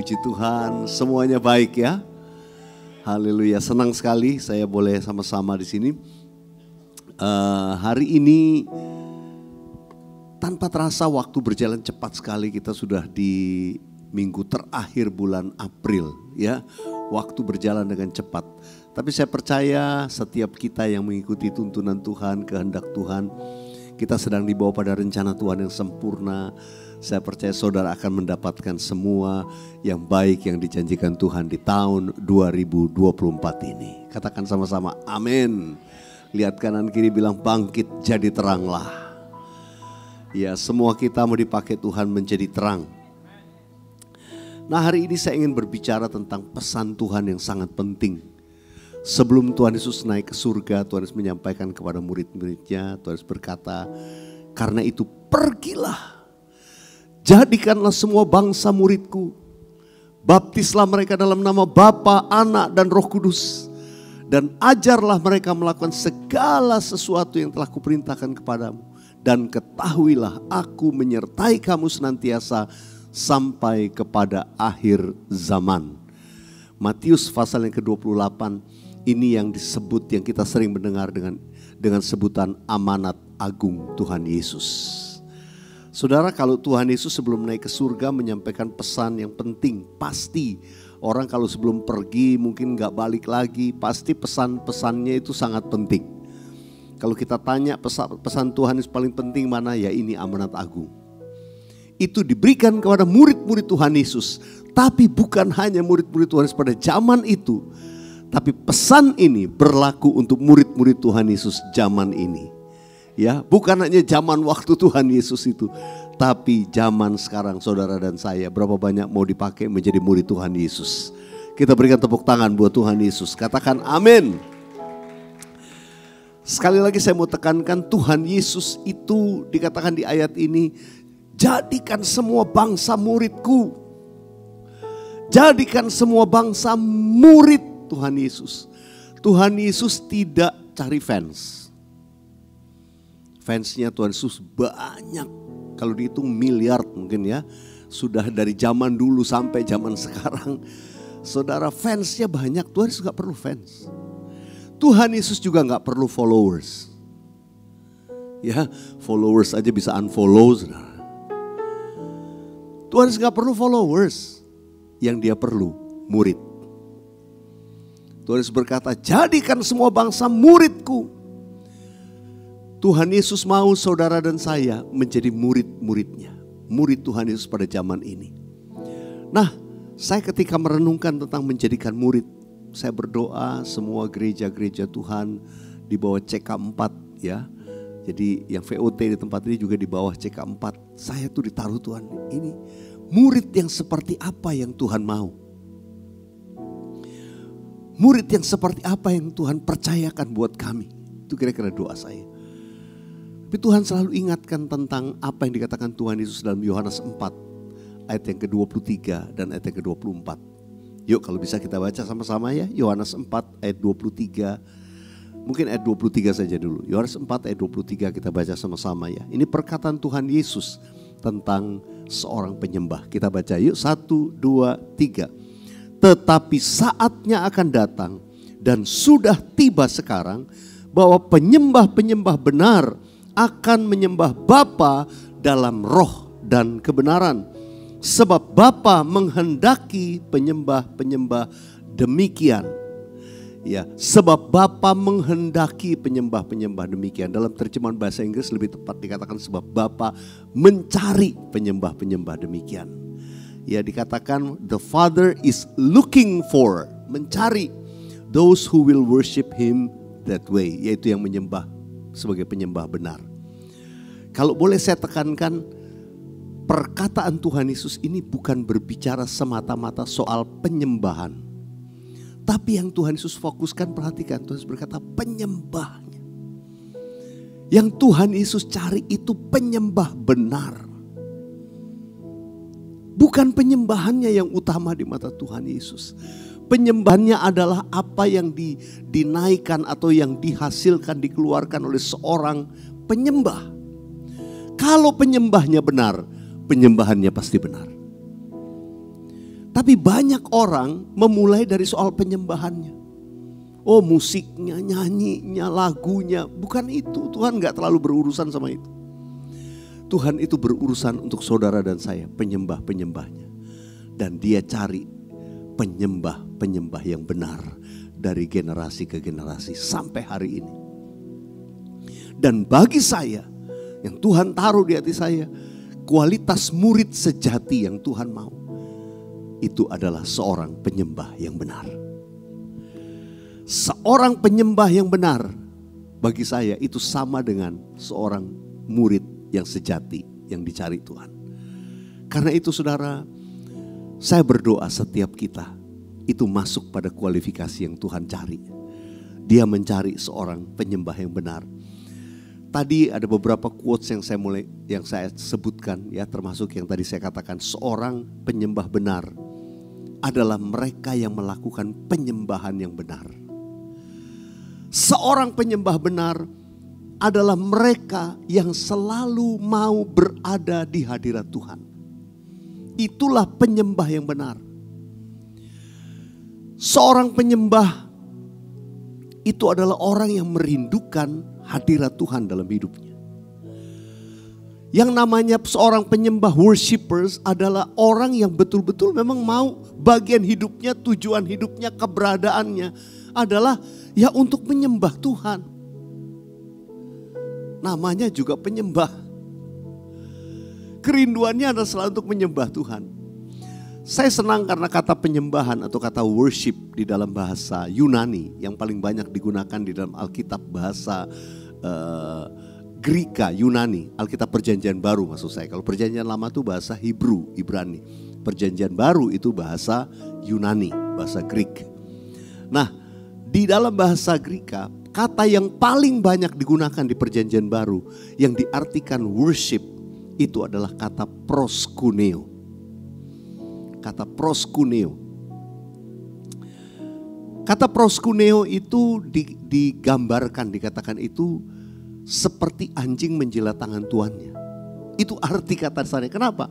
Puji Tuhan, semuanya baik ya. Haleluya, senang sekali saya boleh sama-sama di sini. Hari ini tanpa terasa waktu berjalan cepat sekali. Kita sudah di minggu terakhir bulan April ya. Waktu berjalan dengan cepat. Tapi saya percaya setiap kita yang mengikuti tuntunan Tuhan, kehendak Tuhan, kita sedang dibawa pada rencana Tuhan yang sempurna. Saya percaya saudara akan mendapatkan semua yang baik yang dijanjikan Tuhan di tahun 2024 ini. Katakan sama-sama amin. Lihat kanan kiri bilang bangkit jadi teranglah. Ya, semua kita mau dipakai Tuhan menjadi terang. Nah, hari ini saya ingin berbicara tentang pesan Tuhan yang sangat penting. Sebelum Tuhan Yesus naik ke surga, Tuhan Yesus menyampaikan kepada murid-muridnya, Tuhan Yesus berkata, karena itu pergilah. Jadikanlah semua bangsa muridku. Baptislah mereka dalam nama Bapa, Anak, dan Roh Kudus. Dan ajarlah mereka melakukan segala sesuatu yang telah kuperintahkan kepadamu. Dan ketahuilah aku menyertai kamu senantiasa sampai kepada akhir zaman. Matius pasal yang ke-28 ini yang disebut, yang kita sering mendengar dengan sebutan amanat agung Tuhan Yesus. Saudara, kalau Tuhan Yesus sebelum naik ke surga menyampaikan pesan yang penting, pasti orang kalau sebelum pergi mungkin gak balik lagi, pasti pesan-pesannya itu sangat penting. Kalau kita tanya pesan Tuhan yang paling penting mana, ya ini amanat agung. Itu diberikan kepada murid-murid Tuhan Yesus, tapi bukan hanya murid-murid Tuhan Yesus pada zaman itu, tapi pesan ini berlaku untuk murid-murid Tuhan Yesus zaman ini. Ya, bukan hanya zaman waktu Tuhan Yesus itu, tapi zaman sekarang saudara dan saya, berapa banyak mau dipakai menjadi murid Tuhan Yesus. Kita berikan tepuk tangan buat Tuhan Yesus. Katakan amin. Sekali lagi saya mau tekankan, Tuhan Yesus itu dikatakan di ayat ini, jadikan semua bangsa muridku. Jadikan semua bangsa murid Tuhan Yesus. Tuhan Yesus tidak cari fans. Fansnya Tuhan Yesus banyak, kalau dihitung miliar mungkin ya. Sudah dari zaman dulu sampai zaman sekarang. Saudara, fansnya banyak, Tuhan Yesus gak perlu fans. Tuhan Yesus juga gak perlu followers. Ya, followers aja bisa unfollow. Saudara. Tuhan Yesus gak perlu followers. Yang dia perlu murid. Tuhan Yesus berkata, jadikan semua bangsa muridku. Tuhan Yesus mau saudara dan saya menjadi murid-muridnya. Murid Tuhan Yesus pada zaman ini. Nah, saya ketika merenungkan tentang menjadikan murid, saya berdoa semua gereja-gereja Tuhan di bawah CK4 ya. Jadi yang VOT di tempat ini juga di bawah CK4. Saya tuh ditaruh Tuhan, ini murid yang seperti apa yang Tuhan mau. Murid yang seperti apa yang Tuhan percayakan buat kami. Itu kira-kira doa saya. Tapi Tuhan selalu ingatkan tentang apa yang dikatakan Tuhan Yesus dalam Yohanes 4 ayat yang ke-23 dan ayat yang ke-24. Yuk kalau bisa kita baca sama-sama ya. Yohanes 4 ayat 23. Mungkin ayat 23 saja dulu. Yohanes 4 ayat 23 kita baca sama-sama ya. Ini perkataan Tuhan Yesus tentang seorang penyembah. Kita baca yuk, 1, 2, 3. Tetapi saatnya akan datang dan sudah tiba sekarang bahwa penyembah-penyembah benar akan menyembah Bapa dalam roh dan kebenaran. Sebab Bapa menghendaki penyembah-penyembah demikian. Ya, sebab Bapa menghendaki penyembah-penyembah demikian. Dalam terjemahan bahasa Inggris lebih tepat dikatakan sebab Bapa mencari penyembah-penyembah demikian. Ya, dikatakan the Father is looking for, mencari those who will worship Him that way, yaitu yang menyembah sebagai penyembah benar. Kalau boleh saya tekankan, perkataan Tuhan Yesus ini bukan berbicara semata-mata soal penyembahan. Tapi yang Tuhan Yesus fokuskan, perhatikan, Tuhan Yesus berkata penyembahnya. Yang Tuhan Yesus cari itu penyembah benar. Bukan penyembahannya yang utama di mata Tuhan Yesus. Penyembahannya adalah apa yang dinaikkan atau yang dihasilkan, dikeluarkan oleh seorang penyembah. Kalau penyembahnya benar, penyembahannya pasti benar. Tapi banyak orang memulai dari soal penyembahannya. Oh, musiknya, nyanyinya, lagunya. Bukan itu, Tuhan gak terlalu berurusan sama itu. Tuhan itu berurusan untuk saudara dan saya, penyembah-penyembahnya. Dan dia cari penyembah-penyembah yang benar dari generasi ke generasi sampai hari ini. Dan bagi saya, yang Tuhan taruh di hati saya, kualitas murid sejati yang Tuhan mau, itu adalah seorang penyembah yang benar. Seorang penyembah yang benar bagi saya itu sama dengan seorang murid yang sejati yang dicari Tuhan. Karena itu saudara, saya berdoa setiap kita itu masuk pada kualifikasi yang Tuhan cari. Dia mencari seorang penyembah yang benar. Tadi ada beberapa quotes yang saya sebutkan ya, termasuk yang tadi saya katakan, seorang penyembah benar adalah mereka yang melakukan penyembahan yang benar. Seorang penyembah benar adalah mereka yang selalu mau berada di hadirat Tuhan. Itulah penyembah yang benar. Seorang penyembah itu adalah orang yang merindukan hadirat Tuhan dalam hidupnya. Yang namanya seorang penyembah worshipers adalah orang yang betul-betul memang mau bagian hidupnya, tujuan hidupnya, keberadaannya adalah ya untuk menyembah Tuhan. Namanya juga penyembah. Kerinduannya adalah selalu untuk menyembah Tuhan. Saya senang karena kata penyembahan atau kata worship di dalam bahasa Yunani yang paling banyak digunakan di dalam Alkitab bahasa Greka, Yunani, Alkitab Perjanjian Baru maksud saya. Kalau Perjanjian Lama itu bahasa Hebrew, Ibrani. Perjanjian Baru itu bahasa Yunani, bahasa Greek. Nah, di dalam bahasa Greka, kata yang paling banyak digunakan di Perjanjian Baru yang diartikan worship itu adalah kata proskuneo. Kata proskuneo. Kata proskuneo itu digambarkan, dikatakan itu seperti anjing menjilat tangan tuannya. Itu arti kata dasarnya. Kenapa?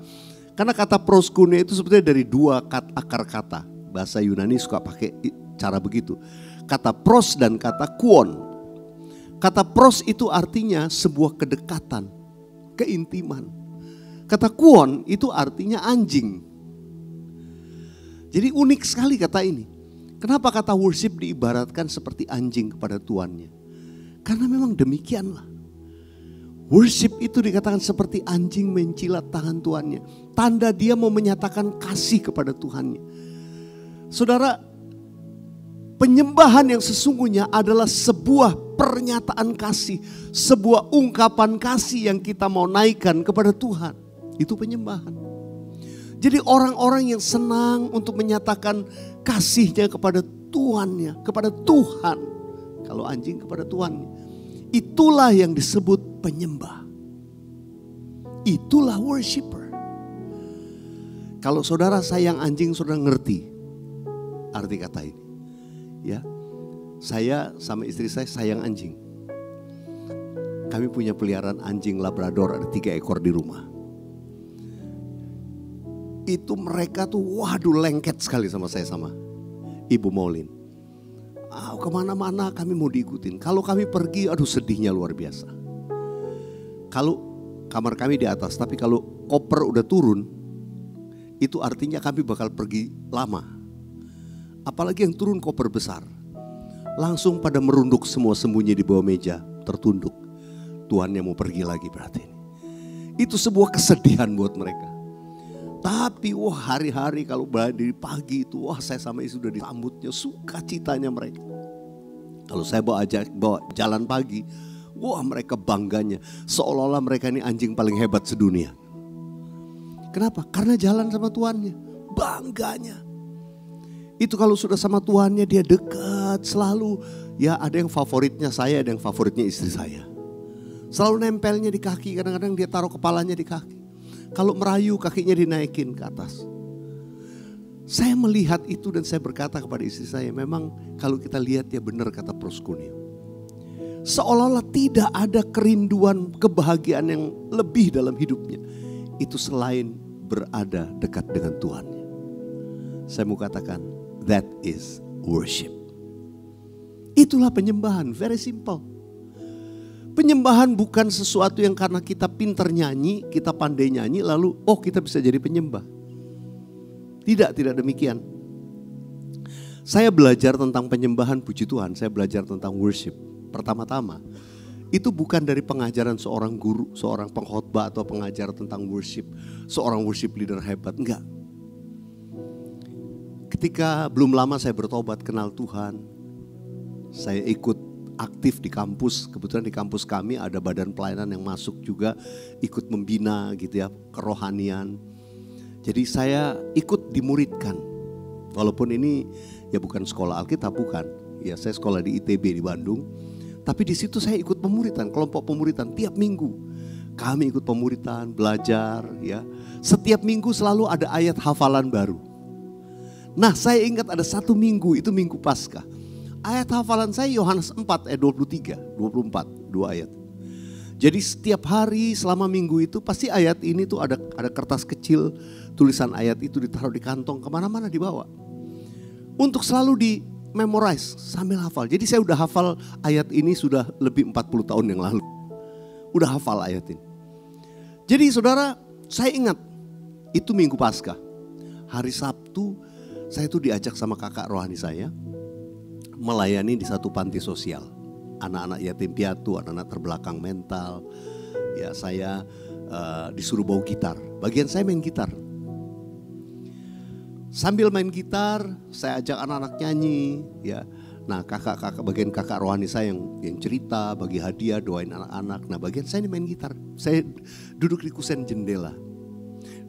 Karena kata proskuneo itu sebetulnya dari dua akar kata. Bahasa Yunani suka pakai cara begitu. Kata pros dan kata kuon. Kata pros itu artinya sebuah kedekatan, keintiman. Kata kuon itu artinya anjing. Jadi unik sekali kata ini. Kenapa kata worship diibaratkan seperti anjing kepada tuannya? Karena memang demikianlah. Worship itu dikatakan seperti anjing mencilat tangan tuannya. Tanda dia mau menyatakan kasih kepada Tuhannya. Saudara, penyembahan yang sesungguhnya adalah sebuah pernyataan kasih. Sebuah ungkapan kasih yang kita mau naikkan kepada Tuhan. Itu penyembahan. Jadi orang-orang yang senang untuk menyatakan kasihnya kepada tuannya, kepada Tuhan. Kalau anjing kepada tuannya. Itulah yang disebut penyembah. Itulah worshiper. Kalau saudara sayang anjing, saudara ngerti arti kata ini. Ya, saya sama istri saya sayang anjing. Kami punya peliharaan anjing Labrador, ada 3 ekor di rumah. Itu mereka tuh waduh lengket sekali sama saya sama Ibu Maulin. Kemana-mana kami mau diikutin. Kalau kami pergi, aduh sedihnya luar biasa. Kalau kamar kami di atas, tapi kalau koper udah turun, itu artinya kami bakal pergi lama. Apalagi yang turun koper besar. Langsung pada merunduk semua, sembunyi di bawah meja, tertunduk. Tuannya mau pergi lagi berarti. Itu sebuah kesedihan buat mereka. Tapi hari-hari kalau dari pagi itu, saya sama istri sudah disambutnya, sukacitanya mereka. Kalau saya bawa jalan pagi, mereka bangganya. Seolah-olah mereka ini anjing paling hebat sedunia. Kenapa? Karena jalan sama tuannya, bangganya. Itu kalau sudah sama tuannya dia dekat selalu. Ya ada yang favoritnya saya, ada yang favoritnya istri saya. Selalu nempelnya di kaki, kadang-kadang dia taruh kepalanya di kaki. Kalau merayu kakinya dinaikin ke atas. Saya melihat itu dan saya berkata kepada istri saya, memang kalau kita lihat ya benar kata proskuneo. Seolah-olah tidak ada kerinduan kebahagiaan yang lebih dalam hidupnya. Itu selain berada dekat dengan Tuhannya. Saya mau katakan, that is worship. Itulah penyembahan, very simple. Penyembahan bukan sesuatu yang karena kita pintar nyanyi, kita pandai nyanyi, lalu kita bisa jadi penyembah. Tidak demikian. Saya belajar tentang penyembahan, puji Tuhan, saya belajar tentang worship. Pertama-tama, itu bukan dari pengajaran seorang guru, seorang pengkhotbah atau pengajar tentang worship, seorang worship leader hebat, enggak. Ketika belum lama saya bertobat kenal Tuhan, saya ikut aktif di kampus. Kebetulan di kampus kami ada badan pelayanan yang masuk juga, ikut membina gitu ya, kerohanian. Jadi saya ikut dimuridkan. Walaupun ini ya bukan sekolah Alkitab, bukan. Ya saya sekolah di ITB di Bandung. Tapi di situ saya ikut pemuritan, kelompok pemuritan tiap minggu. Kami ikut pemuritan, belajar ya. Setiap minggu selalu ada ayat hafalan baru. Nah saya ingat ada satu minggu, itu minggu Paskah. Ayat hafalan saya Yohanes 4 ayat 23, 24, 2 ayat. Jadi setiap hari selama minggu itu pasti ayat ini tuh ada kertas kecil, tulisan ayat itu ditaruh di kantong, kemana-mana dibawa. Untuk selalu di memorize sambil hafal. Jadi saya udah hafal ayat ini sudah lebih 40 tahun yang lalu. Udah hafal ayat ini. Jadi saudara, saya ingat itu minggu Paskah. Hari Sabtu saya tuh diajak sama kakak rohani saya melayani di satu panti sosial. Anak-anak yatim piatu, anak-anak terbelakang mental. Ya saya disuruh bawa gitar. Bagian saya main gitar. Sambil main gitar, saya ajak anak-anak nyanyi. Ya, nah bagian kakak rohani saya yang cerita, bagi hadiah, doain anak-anak. Nah bagian saya ini main gitar. Saya duduk di kusen jendela.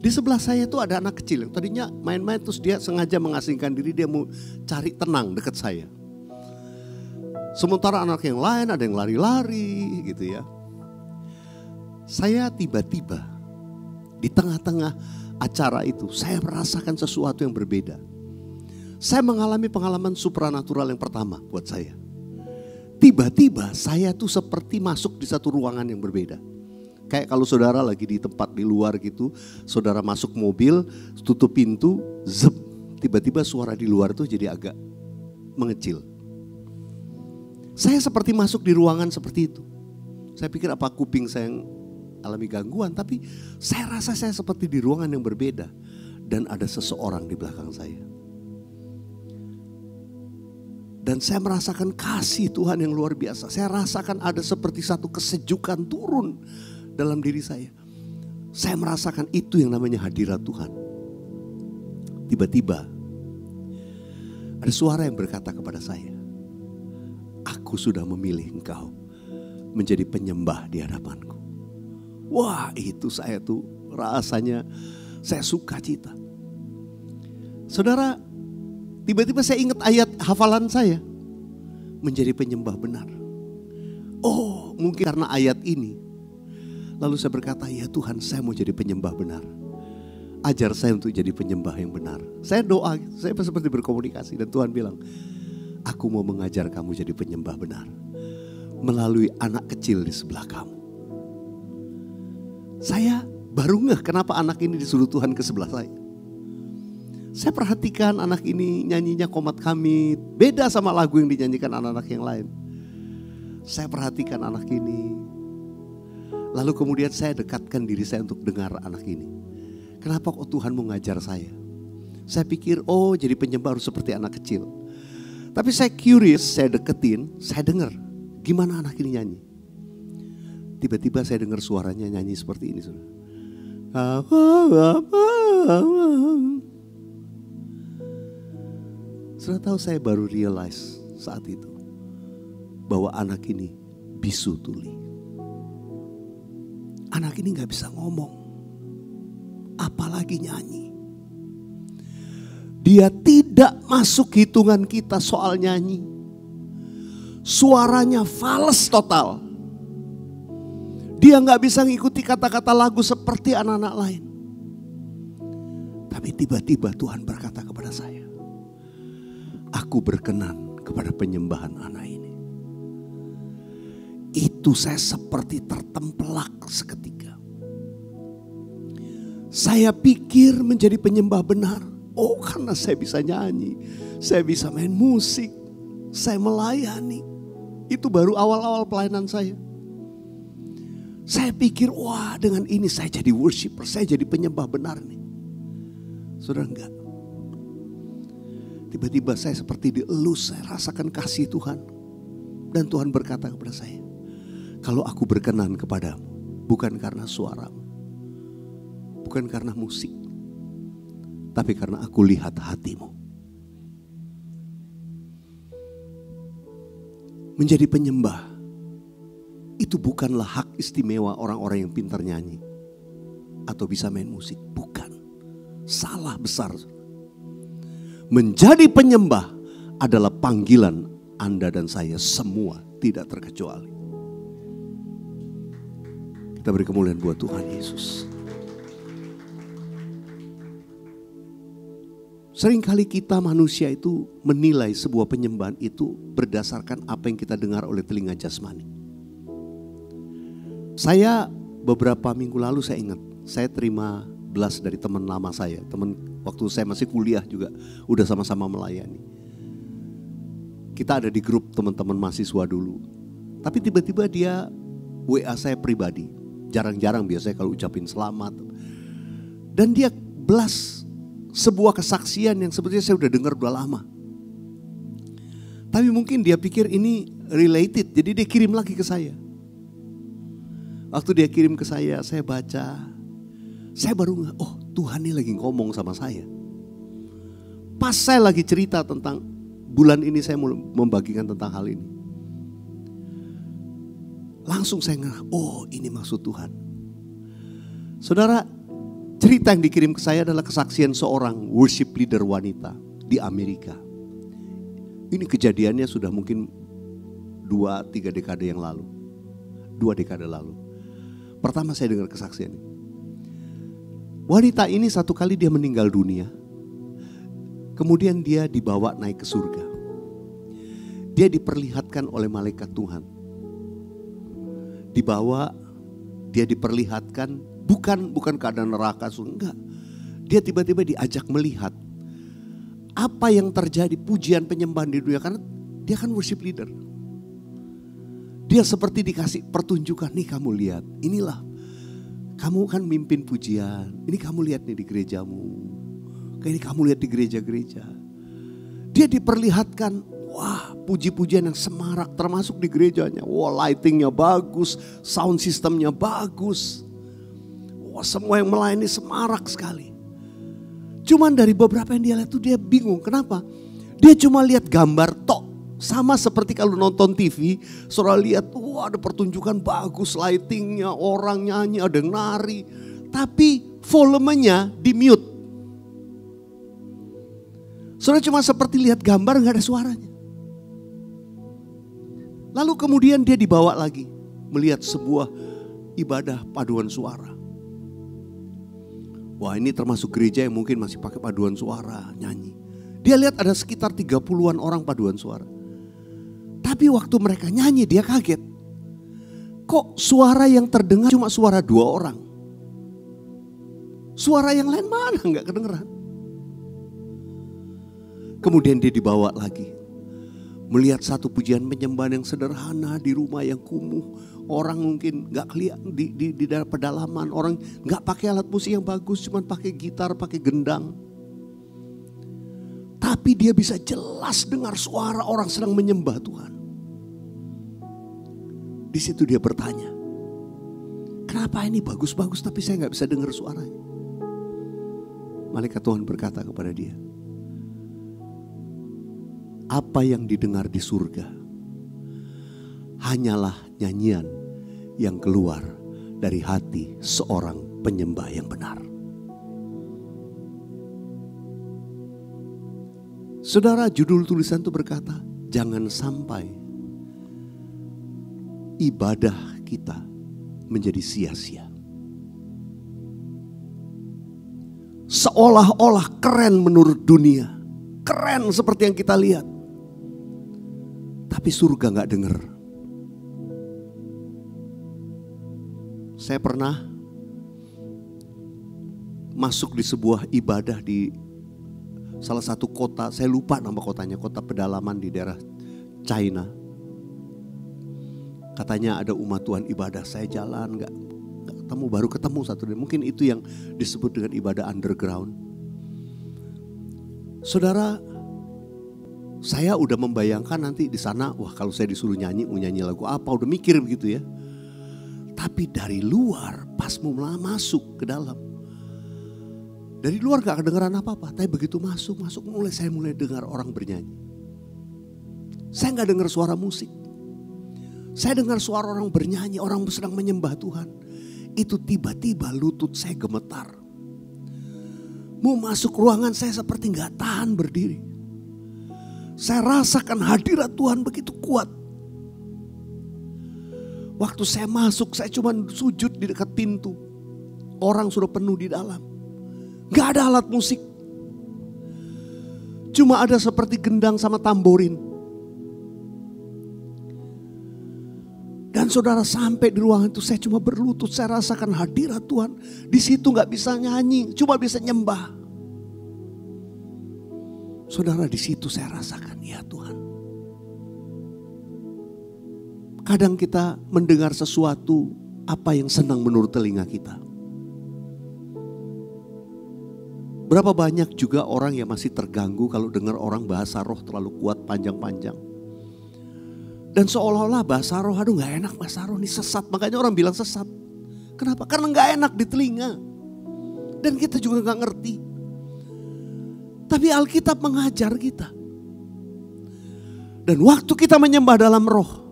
Di sebelah saya tuh ada anak kecil yang tadinya main-main terus dia sengaja mengasingkan diri, dia mau cari tenang dekat saya. Sementara anak yang lain ada yang lari-lari gitu ya. Saya tiba-tiba di tengah-tengah acara itu saya merasakan sesuatu yang berbeda. Saya mengalami pengalaman supranatural yang pertama buat saya. Tiba-tiba saya tuh seperti masuk di satu ruangan yang berbeda. Kayak kalau saudara lagi di tempat di luar gitu, saudara masuk mobil, tutup pintu, zep, tiba-tiba suara di luar tuh jadi agak mengecil. Saya seperti masuk di ruangan seperti itu. Saya pikir apa kuping saya yang alami gangguan, tapi saya rasa saya seperti di ruangan yang berbeda. Dan ada seseorang di belakang saya. Dan saya merasakan kasih Tuhan yang luar biasa. Saya rasakan ada seperti satu kesejukan turun dalam diri saya. Saya merasakan itu yang namanya hadirat Tuhan. Tiba-tiba ada suara yang berkata kepada saya, aku sudah memilih engkau menjadi penyembah di hadapanku. Wah, itu saya tuh rasanya saya suka cita. Saudara, tiba-tiba saya ingat ayat hafalan saya, menjadi penyembah benar. Oh, mungkin karena ayat ini. Lalu saya berkata, ya Tuhan, saya mau jadi penyembah benar. Ajar saya untuk jadi penyembah yang benar. Saya doa, saya seperti berkomunikasi dan Tuhan bilang, aku mau mengajar kamu jadi penyembah benar melalui anak kecil di sebelah kamu. Saya baru ngeh kenapa anak ini disuruh Tuhan ke sebelah saya. Saya perhatikan anak ini nyanyinya Komat Kami beda sama lagu yang dinyanyikan anak-anak yang lain. Saya perhatikan anak ini. Lalu kemudian saya dekatkan diri saya untuk dengar anak ini. Kenapa kok Tuhan mau ngajar saya? Saya pikir jadi penyembah harus seperti anak kecil. Tapi saya curious, saya deketin, saya dengar gimana anak ini nyanyi. Tiba-tiba saya dengar suaranya nyanyi seperti ini. Sudah tahu, saya baru realize saat itu bahwa anak ini bisu tuli. Anak ini gak bisa ngomong, apalagi nyanyi. Dia tidak masuk hitungan kita soal nyanyi. Suaranya fals total. Dia gak bisa ngikuti kata-kata lagu seperti anak-anak lain. Tapi tiba-tiba Tuhan berkata kepada saya, aku berkenan kepada penyembahan anak ini. Itu saya seperti tertempelak seketika. Saya pikir menjadi penyembah benar, Oh, karena saya bisa nyanyi, saya bisa main musik, saya melayani. Itu baru awal-awal pelayanan saya. Saya pikir, wah dengan ini saya jadi worshiper, saya jadi penyembah benar nih. Saudara, enggak. Tiba-tiba saya seperti dielus, saya rasakan kasih Tuhan. Dan Tuhan berkata kepada saya, kalau aku berkenan kepadamu, bukan karena suaramu, bukan karena musik, tapi karena aku lihat hatimu. Menjadi penyembah itu bukanlah hak istimewa orang-orang yang pintar nyanyi atau bisa main musik. Bukan. Salah besar. Menjadi penyembah adalah panggilan Anda dan saya semua, tidak terkecuali. Kita beri kemuliaan buat Tuhan Yesus. Seringkali kita manusia itu menilai sebuah penyembahan itu berdasarkan apa yang kita dengar oleh telinga jasmani. Saya beberapa minggu lalu saya ingat, saya terima belas dari teman lama saya. Teman waktu saya masih kuliah juga udah sama-sama melayani. Kita ada di grup teman-teman mahasiswa dulu. Tapi tiba-tiba dia WA saya pribadi. Jarang-jarang biasanya kalau ucapin selamat. Dan dia belas sebuah kesaksian yang sebetulnya saya udah dengar udah lama. Tapi mungkin dia pikir ini related, jadi dia kirim lagi ke saya. Waktu dia kirim ke saya baca. Saya baru nggak, oh Tuhan ini lagi ngomong sama saya. Pas saya lagi cerita tentang bulan ini saya mau membagikan tentang hal ini. Langsung saya ngerti, oh ini maksud Tuhan. Saudara, cerita yang dikirim ke saya adalah kesaksian seorang worship leader wanita di Amerika. Ini kejadiannya sudah mungkin 2-3 dekade yang lalu. 2 dekade lalu. Pertama saya dengar kesaksian ini. Wanita ini satu kali dia meninggal dunia. Kemudian dia dibawa naik ke surga. Dia diperlihatkan oleh malaikat Tuhan. Dibawa, dia diperlihatkan bukan keadaan neraka, enggak. Dia tiba-tiba diajak melihat apa yang terjadi pujian penyembahan di dunia, karena dia kan worship leader. Dia seperti dikasih pertunjukan, nih kamu lihat, inilah kamu kan mimpin pujian, ini kamu lihat nih di gerejamu, kayak ini kamu lihat di gereja-gereja. Dia diperlihatkan, wah puji-pujian yang semarak termasuk di gerejanya, wah lightingnya bagus, sound systemnya bagus, wah semua yang melayani semarak sekali. Cuman dari beberapa yang dia lihat tuh dia bingung, kenapa? Dia cuma lihat gambar tok. Sama seperti kalau nonton TV, saudara lihat, wah ada pertunjukan bagus, lightingnya, orang nyanyi, ada yang nari. Tapi volumenya di mute. Saudara cuma seperti lihat gambar, gak ada suaranya. Lalu kemudian dia dibawa lagi, melihat sebuah ibadah paduan suara. Wah ini termasuk gereja yang mungkin masih pakai paduan suara, nyanyi. Dia lihat ada sekitar 30-an orang paduan suara. Tapi waktu mereka nyanyi dia kaget. Kok suara yang terdengar cuma suara 2 orang? Suara yang lain mana gak kedengeran? Kemudian dia dibawa lagi. Melihat satu pujian penyembahan yang sederhana di rumah yang kumuh. Orang mungkin gak kelihatan di pedalaman. Orang gak pakai alat musik yang bagus, cuma pakai gitar, pakai gendang. Tapi dia bisa jelas dengar suara orang sedang menyembah Tuhan. Di situ dia bertanya, kenapa ini bagus-bagus tapi saya gak bisa dengar suaranya? Malaikat Tuhan berkata kepada dia, apa yang didengar di surga hanyalah nyanyian yang keluar dari hati seorang penyembah yang benar. Saudara, judul tulisan itu berkata, jangan sampai ibadah kita menjadi sia-sia. Seolah-olah keren menurut dunia. Keren seperti yang kita lihat. Tapi surga gak denger. Saya pernah masuk di sebuah ibadah di salah satu kota, saya lupa nama kotanya, kota pedalaman di daerah China. Katanya ada umat Tuhan ibadah, saya jalan nggak ketemu, baru ketemu satu. Mungkin itu yang disebut dengan ibadah underground. Saudara, saya udah membayangkan nanti di sana, wah kalau saya disuruh nyanyi, mau nyanyi lagu apa, udah mikir begitu ya. Tapi dari luar, pas mau masuk ke dalam, dari luar gak kedengeran apa-apa. Tapi begitu masuk saya mulai dengar orang bernyanyi. Saya gak dengar suara musik. Saya dengar suara orang bernyanyi, orang sedang menyembah Tuhan. Itu tiba-tiba lutut saya gemetar. Mau masuk ruangan saya seperti gak tahan berdiri. Saya rasakan hadirat Tuhan begitu kuat. Waktu saya masuk, saya cuma sujud di dekat pintu. Orang sudah penuh di dalam. Gak ada alat musik. Cuma ada seperti gendang sama tamborin. Dan saudara, sampai di ruangan itu saya cuma berlutut. Saya rasakan hadirat Tuhan. Di situ gak bisa nyanyi, cuma bisa nyembah. Saudara, di situ saya rasakan, ya Tuhan. Kadang kita mendengar sesuatu apa yang senang menurut telinga kita. Berapa banyak juga orang yang masih terganggu kalau dengar orang bahasa roh terlalu kuat panjang-panjang. Dan seolah-olah bahasa roh, aduh gak enak bahasa roh, ini sesat. Makanya orang bilang sesat. Kenapa? Karena gak enak di telinga. Dan kita juga gak ngerti. Tapi Alkitab mengajar kita. Dan waktu kita menyembah dalam roh,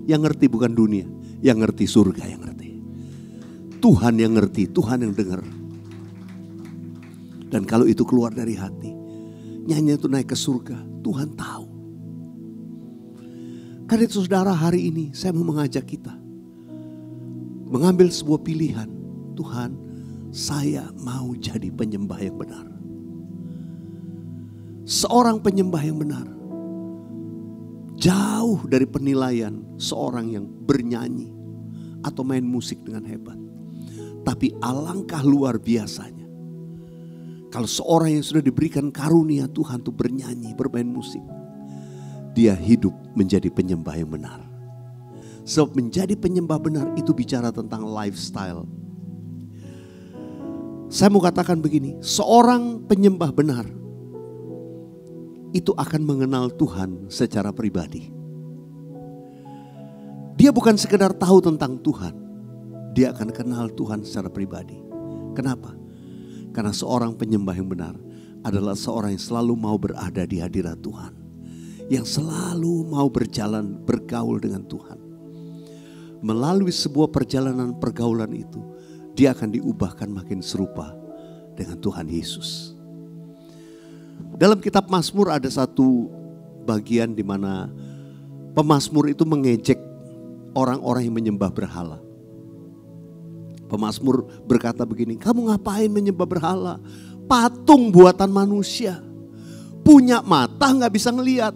yang ngerti bukan dunia, yang ngerti surga yang ngerti. Tuhan yang ngerti, Tuhan yang dengar. Dan kalau itu keluar dari hati, nyanyi itu naik ke surga, Tuhan tahu. Karena itu saudara, hari ini saya mau mengajak kita mengambil sebuah pilihan. Tuhan, saya mau jadi penyembah yang benar. Seorang penyembah yang benar jauh dari penilaian seorang yang bernyanyi atau main musik dengan hebat. Tapi alangkah luar biasanya kalau seorang yang sudah diberikan karunia Tuhan untuk bernyanyi, bermain musik, dia hidup menjadi penyembah yang benar. Sebab menjadi penyembah benar itu bicara tentang lifestyle. Saya mau katakan begini, seorang penyembah benar itu akan mengenal Tuhan secara pribadi. Dia bukan sekedar tahu tentang Tuhan, dia akan kenal Tuhan secara pribadi. Kenapa? Karena seorang penyembah yang benar adalah seorang yang selalu mau berada di hadirat Tuhan, yang selalu mau berjalan bergaul dengan Tuhan. Melalui sebuah perjalanan pergaulan itu, dia akan diubahkan makin serupa dengan Tuhan Yesus. Dalam kitab Mazmur ada satu bagian di mana pemazmur itu mengejek orang-orang yang menyembah berhala. Pemazmur berkata begini, kamu ngapain menyembah berhala? Patung buatan manusia. Punya mata gak bisa ngelihat,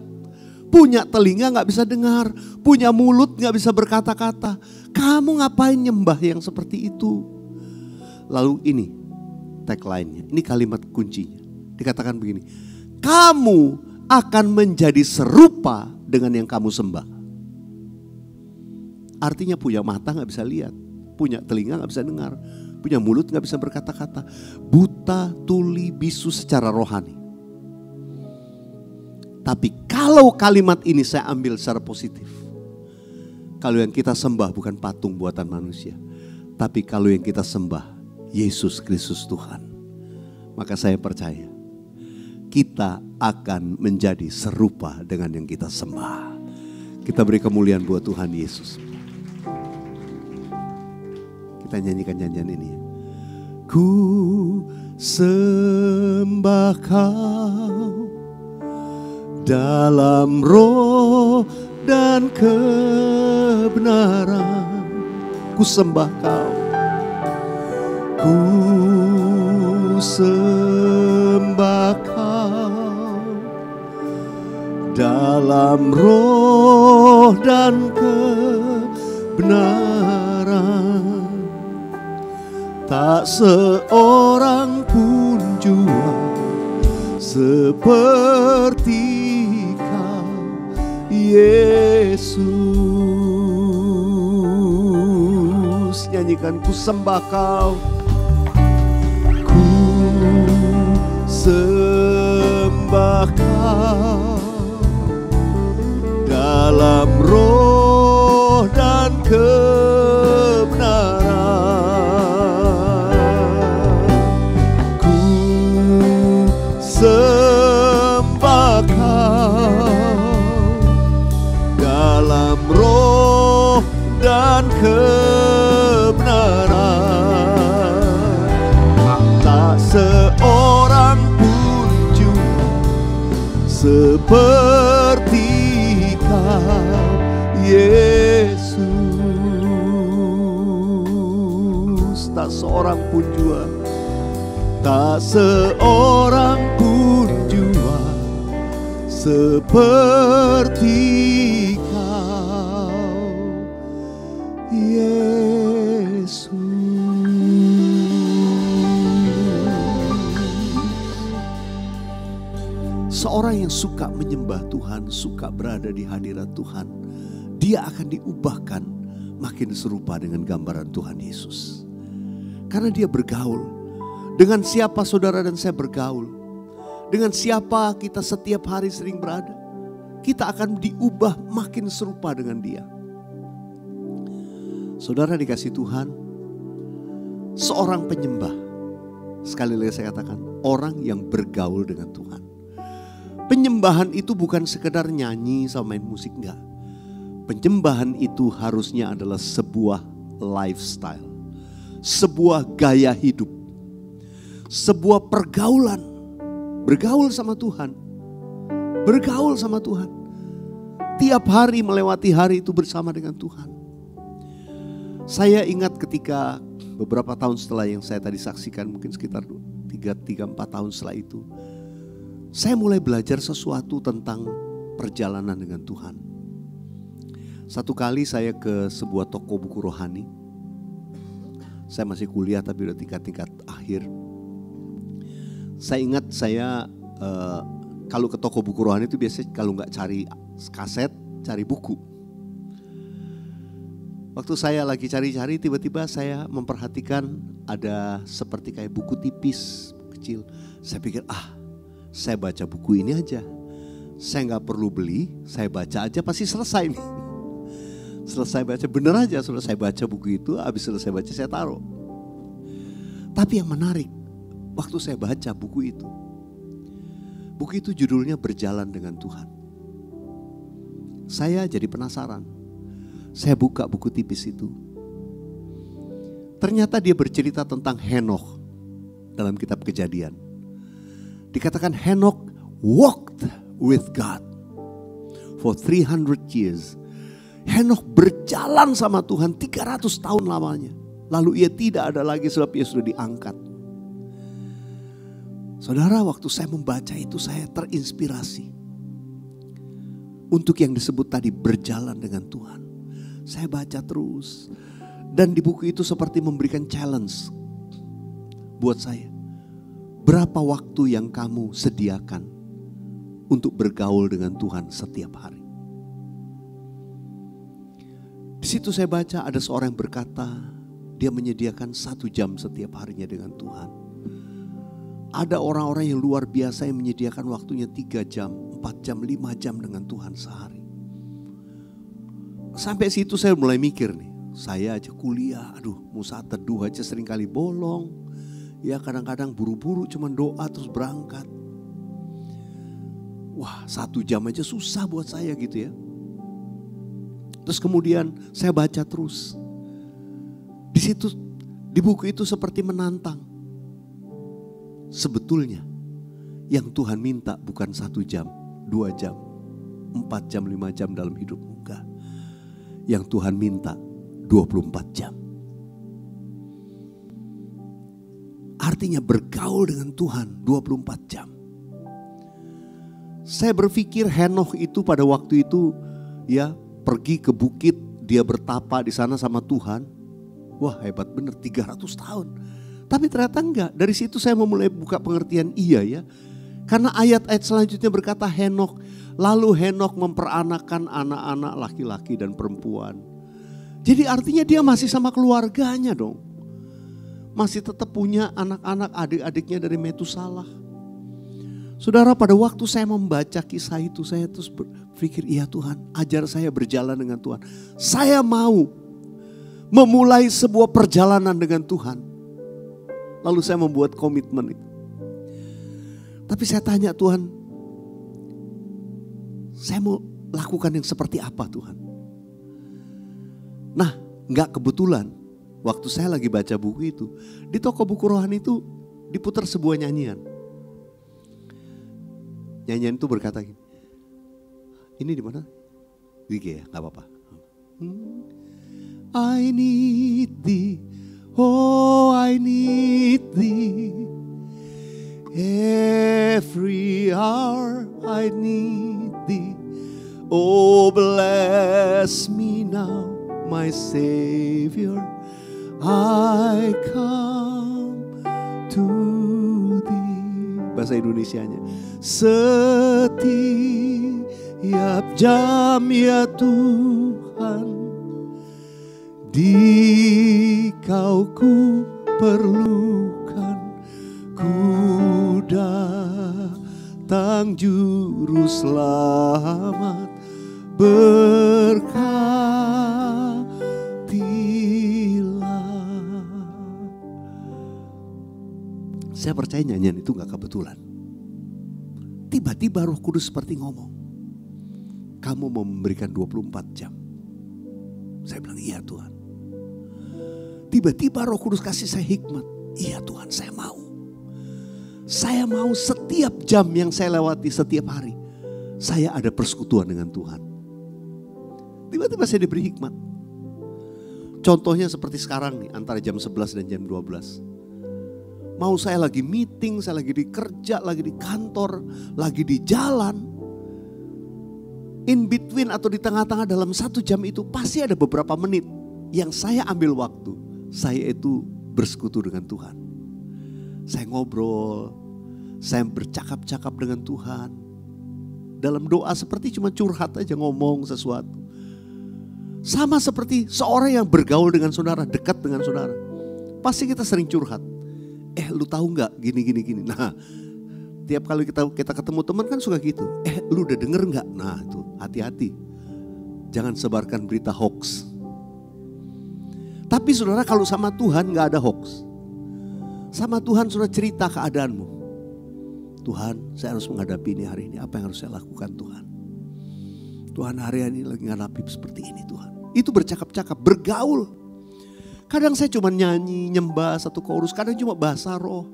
punya telinga gak bisa dengar, punya mulut gak bisa berkata-kata. Kamu ngapain nyembah yang seperti itu? Lalu ini tagline-nya, ini kalimat kuncinya. Dikatakan begini, kamu akan menjadi serupa dengan yang kamu sembah. Artinya punya mata gak bisa lihat, punya telinga gak bisa dengar, punya mulut gak bisa berkata-kata. Buta, tuli, bisu secara rohani. Tapi kalau kalimat ini saya ambil secara positif, kalau yang kita sembah bukan patung buatan manusia, tapi kalau yang kita sembah Yesus Kristus Tuhan, maka saya percaya kita akan menjadi serupa dengan yang kita sembah. Kita beri kemuliaan buat Tuhan Yesus. Kita nyanyikan nyanyian ini. Ku sembah Kau dalam roh dan kebenaran. Ku sembah Kau. Ku sembah Kau dalam roh dan kebenaran. Tak seorang pun jua seperti Kau Yesus. Nyanyikan, ku sembah Kau, ku sembah Kau dalam roh dan kebenaran. Ku sembah Kau dalam roh dan kebenaran. Tak seorang pun juga seperti Kau Yesus. Tak seorang pun jua, tak seorang pun jua seperti Kau Yesus. Seorang yang suka menyembah Tuhan, suka berada di hadirat Tuhan, dia akan diubahkan makin serupa dengan gambaran Tuhan Yesus. Karena dia bergaul. Dengan siapa saudara dan saya bergaul, dengan siapa kita setiap hari sering berada, kita akan diubah makin serupa dengan dia. Saudara dikasih Tuhan, seorang penyembah, sekali lagi saya katakan, orang yang bergaul dengan Tuhan. Penyembahan itu bukan sekedar nyanyi sama main musik, enggak. Penyembahan itu harusnya adalah sebuah lifestyle, sebuah gaya hidup, sebuah pergaulan. Bergaul sama Tuhan, bergaul sama Tuhan. Tiap hari melewati hari itu bersama dengan Tuhan. Saya ingat ketika beberapa tahun setelah yang saya tadi saksikan, mungkin sekitar 3-4 tahun setelah itu, saya mulai belajar sesuatu tentang perjalanan dengan Tuhan. Satu kali saya ke sebuah toko buku rohani. Saya masih kuliah tapi udah tingkat akhir. Saya ingat kalau ke toko buku rohani itu biasanya kalau nggak cari kaset, cari buku. Waktu saya lagi cari-cari, tiba-tiba saya memperhatikan ada seperti kayak buku tipis, kecil. Saya pikir, saya baca buku ini aja. Saya nggak perlu beli, saya baca aja pasti selesai nih. Selesai baca, bener aja selesai baca buku itu, habis selesai baca saya taruh. Tapi yang menarik, waktu saya baca buku itu judulnya Berjalan dengan Tuhan. Saya jadi penasaran. Saya buka buku tipis itu. Ternyata dia bercerita tentang Henokh dalam kitab Kejadian. Dikatakan Henokh walked with God for 300 years. Henokh berjalan sama Tuhan 300 tahun lamanya. Lalu ia tidak ada lagi sebab ia sudah diangkat. Saudara, waktu saya membaca itu saya terinspirasi. Untuk yang disebut tadi berjalan dengan Tuhan. Saya baca terus. Dan di buku itu seperti memberikan challenge buat saya. Berapa waktu yang kamu sediakan untuk bergaul dengan Tuhan setiap hari? Di situ saya baca ada seorang yang berkata, dia menyediakan 1 jam setiap harinya dengan Tuhan. Ada orang-orang yang luar biasa yang menyediakan waktunya 3 jam, 4 jam, 5 jam dengan Tuhan sehari. Sampai situ saya mulai mikir nih, saya aja kuliah, mau saat teduh aja sering kali bolong. Ya kadang-kadang buru-buru cuman doa terus berangkat. Wah 1 jam aja susah buat saya gitu ya. Terus kemudian saya baca terus. Di situ, di buku itu seperti menantang. Sebetulnya yang Tuhan minta bukan 1 jam, 2 jam, 4 jam, 5 jam dalam hidupmu. Enggak. Yang Tuhan minta 24 jam. Artinya bergaul dengan Tuhan 24 jam. Saya berpikir Henokh itu pada waktu itu ya pergi ke bukit, dia bertapa di sana sama Tuhan. Wah hebat bener 300 tahun. Tapi ternyata enggak. Dari situ saya memulai buka pengertian iya ya. Karena ayat-ayat selanjutnya berkata Henokh, lalu Henokh memperanakan anak-anak laki-laki dan perempuan. Jadi artinya dia masih sama keluarganya dong. Masih tetap punya anak-anak, adik-adiknya dari Metusalah. Saudara, pada waktu saya membaca kisah itu, saya terus berpikir, iya Tuhan, ajar saya berjalan dengan Tuhan. Saya mau memulai sebuah perjalanan dengan Tuhan. Lalu saya membuat komitmen itu. Tapi saya tanya Tuhan, saya mau lakukan yang seperti apa Tuhan? Nah, gak kebetulan waktu saya lagi baca buku itu, di toko buku rohani itu diputar sebuah nyanyian. Nyanyian itu berkata gini, ini di mana? Di IG ya, gak apa-apa. I need thee, oh I need thee. Every hour I need thee. Oh bless me now, my Savior. I come to thee. Bahasa Indonesianya. Setiap jam ya Tuhan, di Kau ku perlukan, ku datang juru selamat, berkatilah. Saya percaya nyanyian itu gak kebetulan. Tiba-tiba Roh Kudus seperti ngomong, kamu mau memberikan 24 jam. Saya bilang iya Tuhan. Tiba-tiba Roh Kudus kasih saya hikmat. Iya Tuhan, saya mau. Saya mau setiap jam yang saya lewati setiap hari, saya ada persekutuan dengan Tuhan. Tiba-tiba saya diberi hikmat. Contohnya seperti sekarang nih, antara jam 11 dan jam 12. Mau saya lagi meeting, saya lagi di kerja, lagi di kantor, lagi di jalan. In between atau di tengah-tengah dalam 1 jam itu pasti ada beberapa menit yang saya ambil waktu. Saya itu bersekutu dengan Tuhan. Saya ngobrol, saya bercakap-cakap dengan Tuhan. Dalam doa seperti cuma curhat aja, ngomong sesuatu. Sama seperti seorang yang bergaul dengan saudara, dekat dengan saudara. Pasti kita sering curhat. Lu tahu nggak gini. Nah, tiap kali kita ketemu teman kan suka gitu. Lu udah denger nggak? Nah, itu hati-hati. Jangan sebarkan berita hoax. Tapi saudara, kalau sama Tuhan nggak ada hoax. Sama Tuhan sudah cerita keadaanmu. Tuhan, saya harus menghadapi ini hari ini. Apa yang harus saya lakukan Tuhan? Tuhan, hari ini lagi menghadapi seperti ini Tuhan. Itu bercakap-cakap, bergaul. Kadang saya cuma nyanyi, nyembah satu chorus, kadang cuma bahasa roh.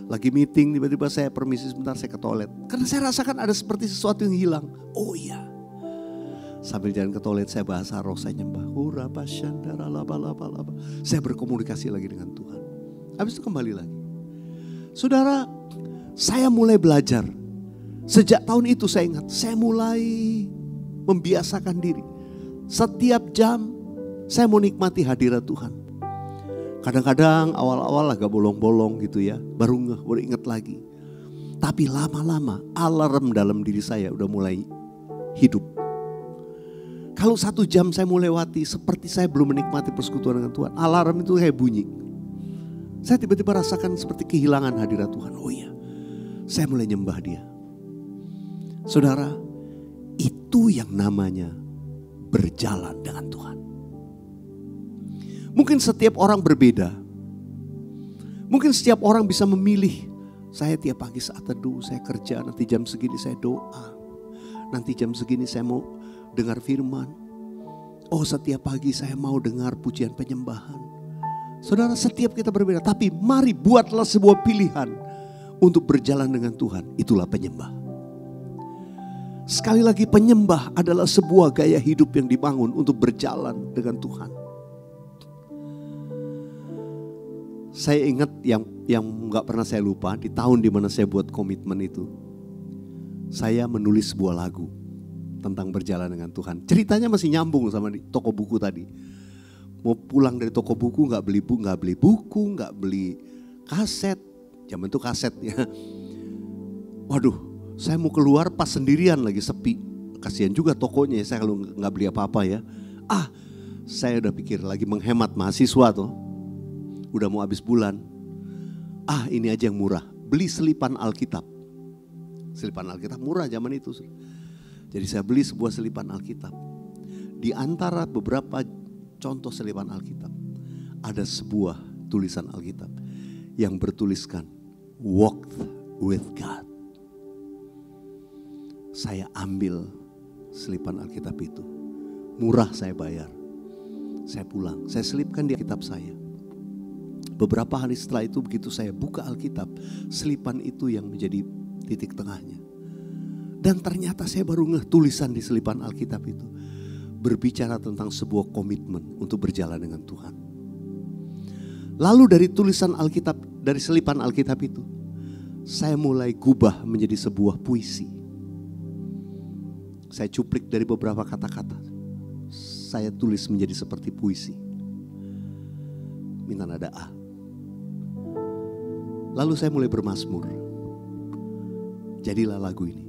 Lagi meeting, tiba-tiba saya permisi sebentar, saya ke toilet. Karena saya rasakan ada seperti sesuatu yang hilang. Oh iya. Sambil jalan ke toilet saya bahasa roh, saya nyembah. Saya berkomunikasi lagi dengan Tuhan. Habis itu kembali lagi. Saudara, saya mulai belajar. Sejak tahun itu saya ingat, saya mulai membiasakan diri. Setiap jam saya mau nikmati hadirat Tuhan. Kadang-kadang awal-awal agak bolong-bolong gitu ya. Baru ingat lagi. Tapi lama-lama alarm dalam diri saya udah mulai hidup. Kalau 1 jam saya mau lewati seperti saya belum menikmati persekutuan dengan Tuhan. Alarm itu kayak bunyi. Saya tiba-tiba rasakan seperti kehilangan hadirat Tuhan. Oh iya, saya mulai nyembah Dia. Saudara, itu yang namanya berjalan dengan Tuhan. Mungkin setiap orang berbeda. Mungkin setiap orang bisa memilih. Saya tiap pagi saat teduh, saya kerja, nanti jam segini saya doa. Nanti jam segini saya mau dengar firman. Oh, setiap pagi saya mau dengar pujian penyembahan. Saudara, setiap kita berbeda. Tapi mari buatlah sebuah pilihan untuk berjalan dengan Tuhan. Itulah penyembah. Sekali lagi, penyembah adalah sebuah gaya hidup yang dibangun untuk berjalan dengan Tuhan. Saya ingat yang gak pernah saya lupa, di tahun dimana saya buat komitmen itu, saya menulis sebuah lagu tentang berjalan dengan Tuhan. Ceritanya masih nyambung sama di toko buku tadi. Mau pulang dari toko buku gak beli buku, gak beli kaset. Zaman itu kaset ya. Waduh, saya mau keluar pas sendirian lagi sepi. Kasihan juga tokonya, saya kalau nggak beli apa-apa ya. Saya udah pikir lagi menghemat mahasiswa tuh. Udah mau habis bulan. Ini aja yang murah. Beli selipan Alkitab. Selipan Alkitab murah zaman itu. Jadi saya beli sebuah selipan Alkitab. Di antara beberapa contoh selipan Alkitab, ada sebuah tulisan Alkitab yang bertuliskan Walk with God. Saya ambil selipan Alkitab itu. Murah saya bayar. Saya pulang, saya selipkan di Alkitab saya. Beberapa hari setelah itu begitu saya buka Alkitab, selipan itu yang menjadi titik tengahnya. Dan ternyata saya baru ngeh tulisan di selipan Alkitab itu berbicara tentang sebuah komitmen untuk berjalan dengan Tuhan. Lalu dari tulisan Alkitab, dari selipan Alkitab itu, saya mulai gubah menjadi sebuah puisi. Saya cuplik dari beberapa kata-kata. Saya tulis menjadi seperti puisi. Minta nada A. Lalu saya mulai bermazmur. Jadilah lagu ini.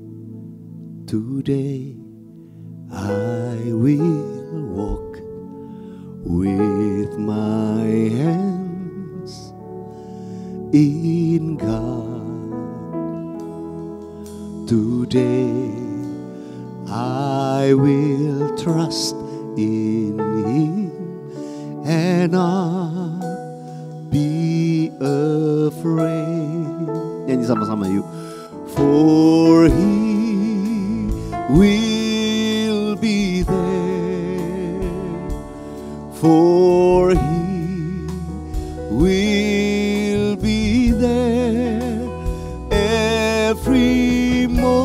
Today I will walk with my hands in God. Today I will trust in Him and not be afraid. Nyanyi sama-sama yuk. For He will be there. For He will be there every moment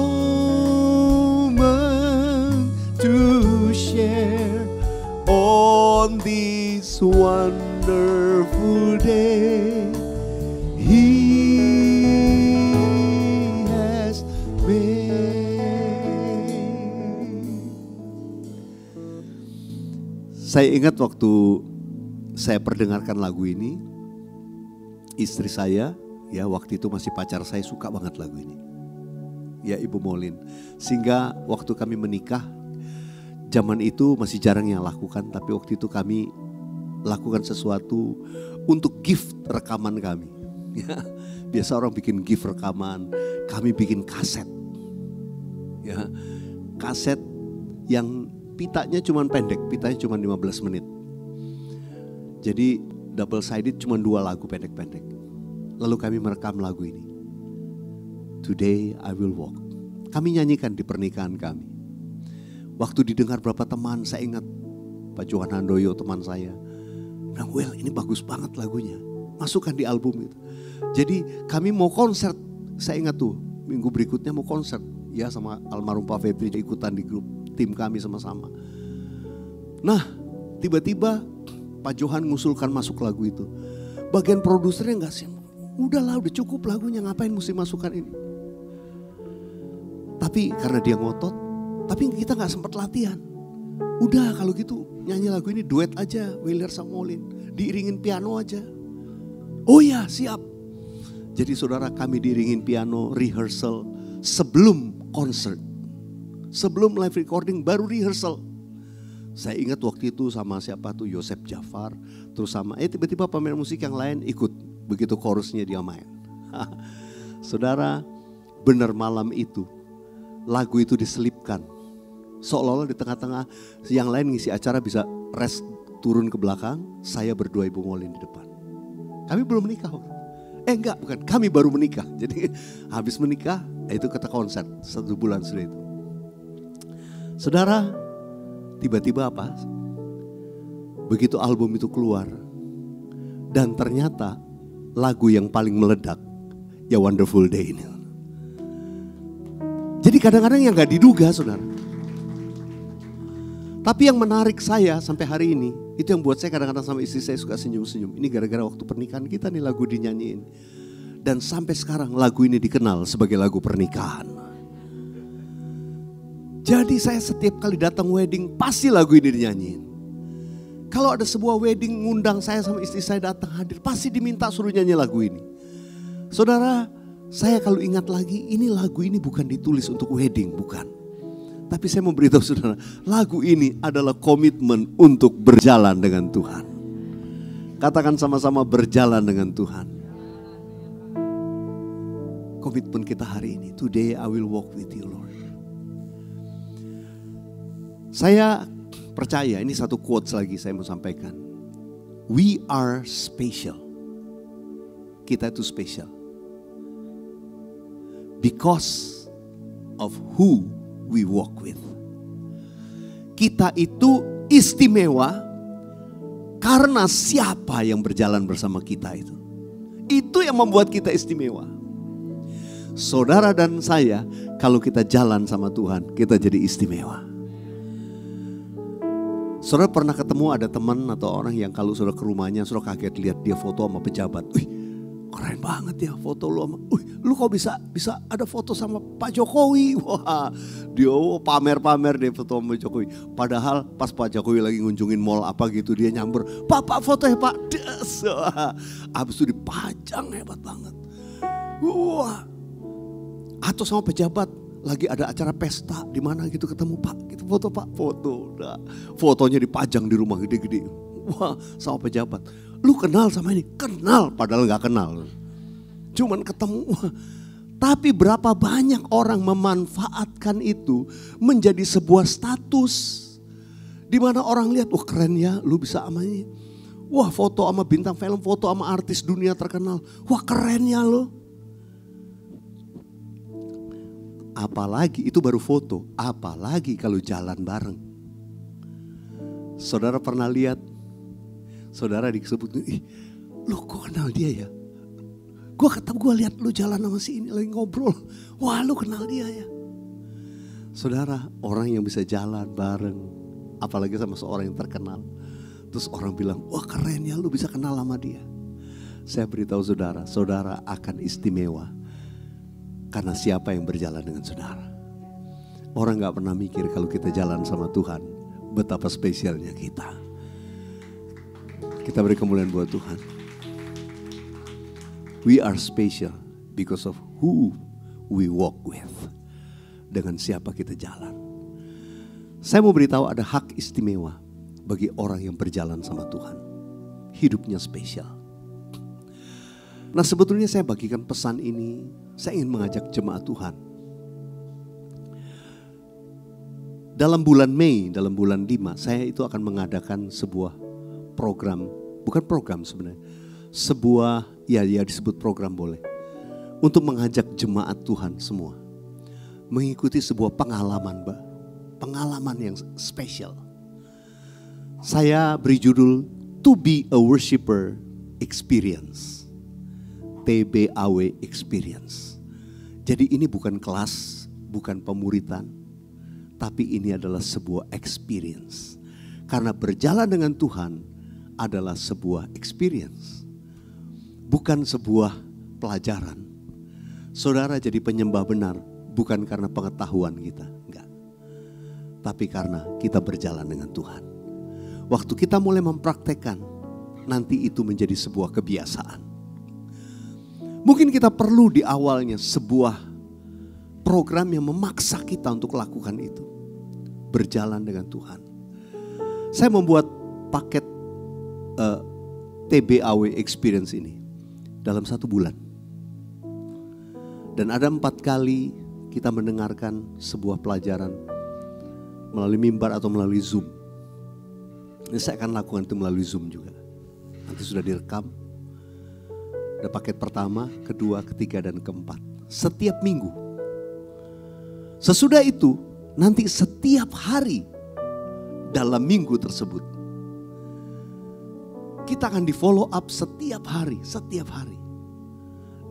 to share on this wonderful day He has made. Saya ingat waktu saya perdengarkan lagu ini, istri saya, ya waktu itu masih pacar saya, suka banget lagu ini. Ya Ibu Molin. Sehingga waktu kami menikah, zaman itu masih jarang yang lakukan, tapi waktu itu kami lakukan sesuatu untuk gift rekaman kami. Ya, biasa orang bikin gift rekaman, kami bikin kaset. Ya, kaset yang pitanya cuma pendek, pitanya cuma 15 menit. Jadi double sided cuma 2 lagu pendek-pendek. Lalu kami merekam lagu ini. Today I will walk. Kami nyanyikan di pernikahan kami. Waktu didengar berapa teman, saya ingat Pak Johan Handoyo teman saya. Bilang, well ini bagus banget lagunya. Masukkan di album itu. Jadi kami mau konser. Saya ingat tuh minggu berikutnya mau konser. Ya sama almarhum Pak Febri ikutan di grup tim kami sama-sama. Nah tiba-tiba Pak Johan ngusulkan masuk lagu itu. Bagian produsernya enggak sih. Udahlah udah cukup lagunya, ngapain mesti masukkan ini. Tapi karena dia ngotot, tapi kita gak sempat latihan. Udah kalau gitu nyanyi lagu ini duet aja, William sama Molin. Diiringin piano aja. Oh ya siap. Jadi saudara kami diiringin piano, rehearsal sebelum konser. Sebelum live recording baru rehearsal. Saya ingat waktu itu sama siapa tuh, Yosef Jafar. Terus sama tiba-tiba pemain musik yang lain ikut. Begitu chorusnya dia main. Saudara, benar malam itu lagu itu diselipkan. Seolah-olah di tengah-tengah yang lain ngisi acara bisa rest turun ke belakang. Saya berdua Ibu Molin di depan. Kami belum menikah. Enggak, bukan. Kami baru menikah. Jadi habis menikah itu kita konser 1 bulan sudah itu. Saudara, tiba-tiba apa? Begitu album itu keluar. Dan ternyata lagu yang paling meledak ya Wonderful Day ini. Jadi kadang-kadang yang gak diduga saudara. Tapi yang menarik saya sampai hari ini, itu yang buat saya kadang-kadang sama istri saya suka senyum-senyum. Ini gara-gara waktu pernikahan kita nih lagu dinyanyiin. Dan sampai sekarang lagu ini dikenal sebagai lagu pernikahan. Jadi saya setiap kali datang wedding pasti lagu ini dinyanyiin. Kalau ada sebuah wedding ngundang saya sama istri saya datang hadir, pasti diminta suruh nyanyi lagu ini. Saudara, Saya kalau ingat lagi, ini lagu ini bukan ditulis untuk wedding, bukan. Tapi saya mau beritahu saudara, lagu ini adalah komitmen untuk berjalan dengan Tuhan. Katakan sama-sama, berjalan dengan Tuhan. Komitmen kita hari ini, today I will walk with you Lord. Saya percaya, ini satu quotes lagi saya mau sampaikan. We are special. Kita itu spesial. Because of who we walk with. Kita itu istimewa karena siapa yang berjalan bersama kita itu. Itu yang membuat kita istimewa. Saudara dan saya, kalau kita jalan sama Tuhan, kita jadi istimewa. Saudara pernah ketemu ada teman atau orang yang kalau saudara ke rumahnya, saudara kaget lihat dia foto sama pejabat. Keren banget ya foto lu sama, lu kok bisa ada foto sama Pak Jokowi. Wah, dia pamer-pamer deh foto sama Jokowi. Padahal pas Pak Jokowi lagi ngunjungin mall apa gitu, dia nyamber, Pak foto ya Pak. Des. Abis itu dipajang, hebat banget. Wah. Atau sama pejabat lagi ada acara pesta di mana gitu, ketemu Pak, gitu foto Pak, foto. Nah, fotonya dipajang di rumah gede-gede. Wah, sama pejabat. Lu kenal sama ini? Kenal, padahal gak kenal. Cuman ketemu. Tapi berapa banyak orang memanfaatkan itu menjadi sebuah status. Dimana orang lihat, wah keren ya lu bisa sama ini. Wah foto sama bintang film, foto sama artis dunia terkenal. Wah keren ya lu. Apalagi itu baru foto, apalagi kalau jalan bareng. Saudara pernah lihat? Saudara disebut, lu kok kenal dia ya? Gue lihat lu jalan sama si ini lagi ngobrol. Wah lu kenal dia ya? Saudara, orang yang bisa jalan bareng, apalagi sama seorang yang terkenal. Terus orang bilang, wah keren ya lu bisa kenal sama dia. Saya beritahu saudara, saudara akan istimewa. Karena siapa yang berjalan dengan saudara. Orang gak pernah mikir kalau kita jalan sama Tuhan, betapa spesialnya kita. Kita beri kemuliaan buat Tuhan. We are special because of who we walk with. Dengan siapa kita jalan. Saya mau beritahu ada hak istimewa bagi orang yang berjalan sama Tuhan. Hidupnya spesial. Nah sebetulnya saya bagikan pesan ini, saya ingin mengajak jemaat Tuhan. Dalam bulan Mei, dalam bulan 5, saya itu akan mengadakan sebuah program, bukan program sebenarnya, sebuah, ya disebut program boleh, untuk mengajak jemaat Tuhan semua mengikuti sebuah pengalaman, pengalaman yang spesial. Saya beri judul To Be a Worshipper Experience, TBAW Experience. Jadi ini bukan kelas, bukan pemuritan, tapi ini adalah sebuah experience. Karena berjalan dengan Tuhan adalah sebuah experience, bukan sebuah pelajaran. Saudara jadi penyembah benar bukan karena pengetahuan kita, enggak. Tapi karena kita berjalan dengan Tuhan. Waktu kita mulai mempraktekkan, nanti itu menjadi sebuah kebiasaan. Mungkin kita perlu di awalnya sebuah program yang memaksa kita untuk lakukan itu. Berjalan dengan Tuhan. Saya membuat paket TBAW Experience ini dalam 1 bulan. Dan ada 4 kali kita mendengarkan sebuah pelajaran melalui mimbar atau melalui Zoom. Ini saya akan lakukan itu melalui Zoom juga. Nanti sudah direkam. Ada paket pertama, kedua, ketiga, dan keempat. Setiap minggu. Sesudah itu, nanti setiap hari dalam minggu tersebut, kita akan di follow up setiap hari.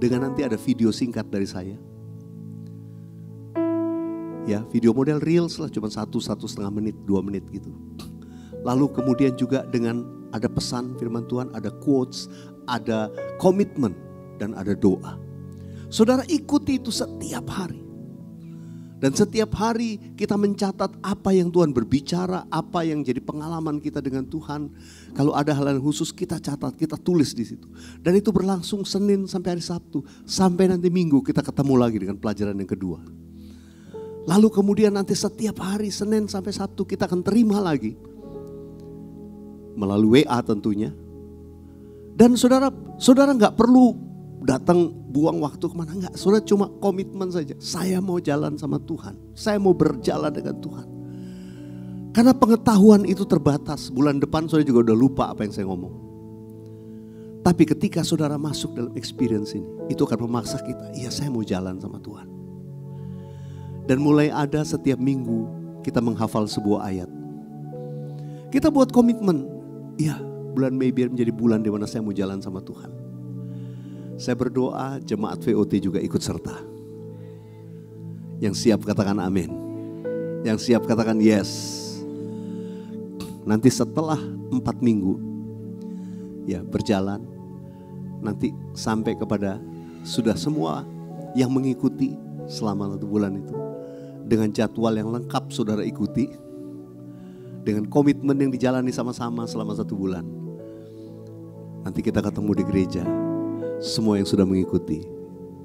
Dengan nanti ada video singkat dari saya. Ya, video model reels lah, cuma 1,5 menit, 2 menit gitu. Lalu kemudian juga dengan ada pesan firman Tuhan, ada quotes, ada komitmen, dan ada doa. Saudara ikuti itu setiap hari. Dan setiap hari kita mencatat apa yang Tuhan berbicara, apa yang jadi pengalaman kita dengan Tuhan. Kalau ada hal yang khusus kita catat, kita tulis di situ. Dan itu berlangsung Senin sampai hari Sabtu. Sampai nanti Minggu kita ketemu lagi dengan pelajaran yang kedua. Lalu kemudian nanti setiap hari Senin sampai Sabtu kita akan terima lagi. Melalui WA tentunya. Dan saudara gak perlu datang buang waktu kemana, enggak. Saudara cuma komitmen saja. Saya mau jalan sama Tuhan. Saya mau berjalan dengan Tuhan. Karena pengetahuan itu terbatas. Bulan depan saudara juga udah lupa apa yang saya ngomong. Tapi ketika saudara masuk dalam experience ini, itu akan memaksa kita. Iya, saya mau jalan sama Tuhan. Dan mulai ada setiap minggu kita menghafal sebuah ayat. Kita buat komitmen. Iya, bulan Mei biar menjadi bulan di mana saya mau jalan sama Tuhan. Saya berdoa jemaat VOT juga ikut serta. Yang siap katakan amin. Yang siap katakan yes. Nanti setelah 4 minggu ya berjalan, nanti sampai kepada sudah semua yang mengikuti selama 1 bulan itu. Dengan jadwal yang lengkap saudara ikuti. Dengan komitmen yang dijalani sama-sama selama 1 bulan. Nanti kita ketemu di gereja. Semua yang sudah mengikuti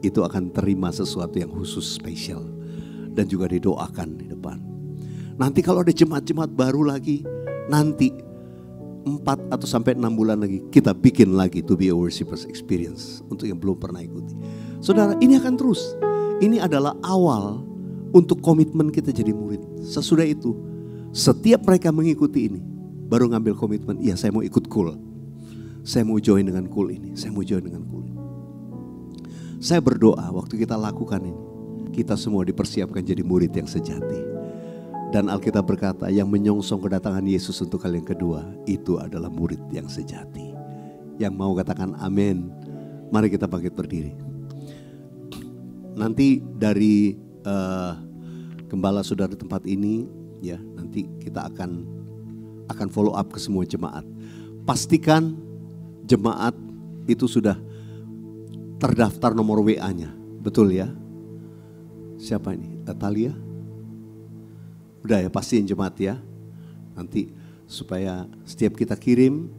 itu akan terima sesuatu yang khusus spesial dan juga didoakan di depan. Nanti kalau ada jemaat-jemaat baru lagi, nanti 4 atau sampai 6 bulan lagi kita bikin lagi To Be a Worshipers Experience untuk yang belum pernah ikuti. Saudara, ini akan terus. Ini adalah awal untuk komitmen kita jadi murid. Sesudah itu, setiap mereka mengikuti ini baru ngambil komitmen, iya saya mau ikut cool. Saya mau join dengan cool ini. Saya mau join dengan cool ini. Saya berdoa waktu kita lakukan ini, kita semua dipersiapkan jadi murid yang sejati. Dan Alkitab berkata, yang menyongsong kedatangan Yesus untuk kali yang kedua, itu adalah murid yang sejati. Yang mau katakan amin, mari kita bangkit berdiri. Nanti dari gembala saudara di tempat ini, ya nanti kita akan follow up ke semua jemaat. Pastikan jemaat itu sudah terdaftar nomor WA-nya. Betul ya? Siapa ini? Talia? Udah ya, pastiin jemaat ya. Nanti supaya setiap kita kirim,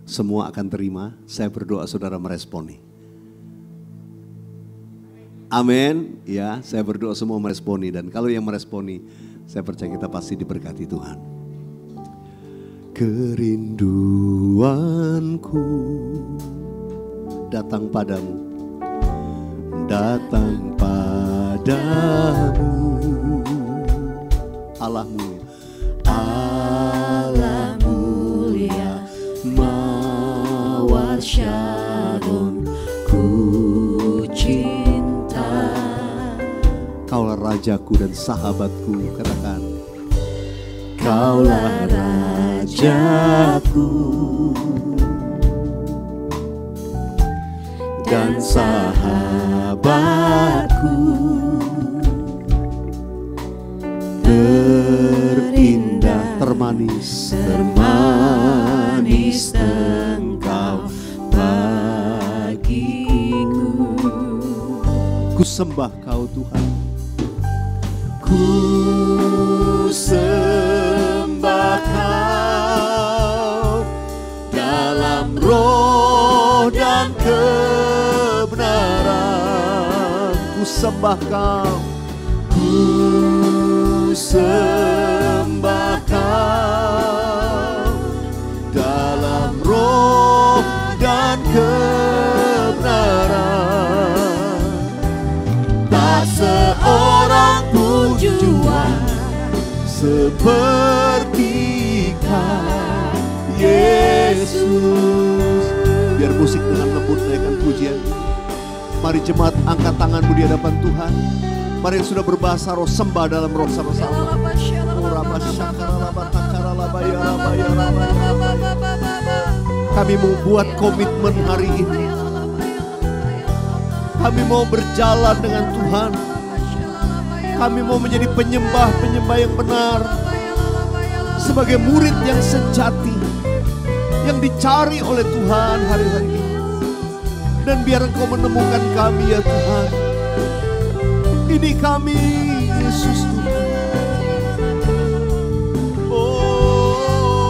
semua akan terima. Saya berdoa saudara meresponi. Amin. Ya, saya berdoa semua meresponi. Dan kalau yang meresponi, saya percaya kita pasti diberkati Tuhan. Kerinduanku datang padamu, datang padamu, Allah mulia, Allah mulia, Mawar Syadon, ku cinta. Kaulah rajaku dan sahabatku, katakan. Kaulah rajaku dan sahabatku, terindah, termanis, termanis engkau bagiku. Ku sembah kau Tuhan, ku sembah kau dalam roh dan kebenaran. Ku sembah kau, ku sembah kau dalam roh dan kebenaran. Tak seorang pun jua seperti kau Yesus. Biar musik dengan lembut naikkan pujian. Mari jemaat angkat tanganmu di hadapan Tuhan. Mari yang sudah berbahasa roh sembah dalam roh sama-sama. Kami mau buat komitmen hari ini. Kami mau berjalan dengan Tuhan. Kami mau menjadi penyembah-penyembah yang benar. Sebagai murid yang sejati, yang dicari oleh Tuhan hari-hari ini. Dan biar Engkau menemukan kami ya Tuhan. Ini kami Yesus Tuhan. Oh,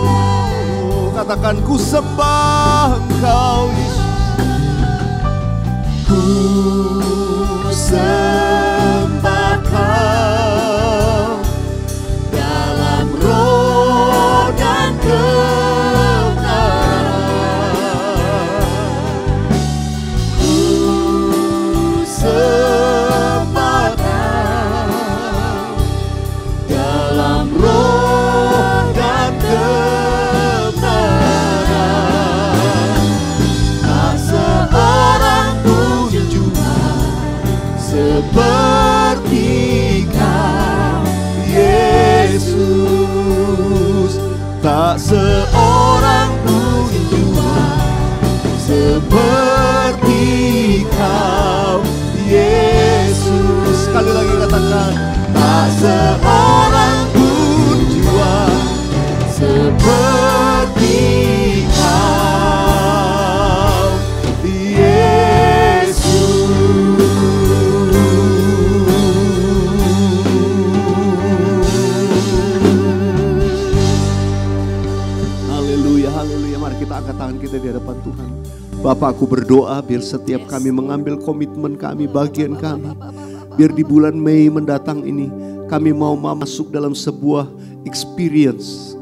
katakan ku sembah Engkau Yesus. Ku sembah Kau dalam roh dan kebenaran. Ku sembah Kau dalam roh dan kebenaran. Tak seorang pun jua seperti Kau Yesus. Tak seorang pun jua seperti Kau Yesus. Sekali lagi katakan, tak seorang pun jua seperti Kau Yesus. Haleluya, haleluya. Mari kita angkat tangan kita di hadapan Tuhan. Bapak, aku berdoa biar setiap kami mengambil komitmen kami, bagian kami. Biar di bulan Mei mendatang ini kami mau masuk dalam sebuah experience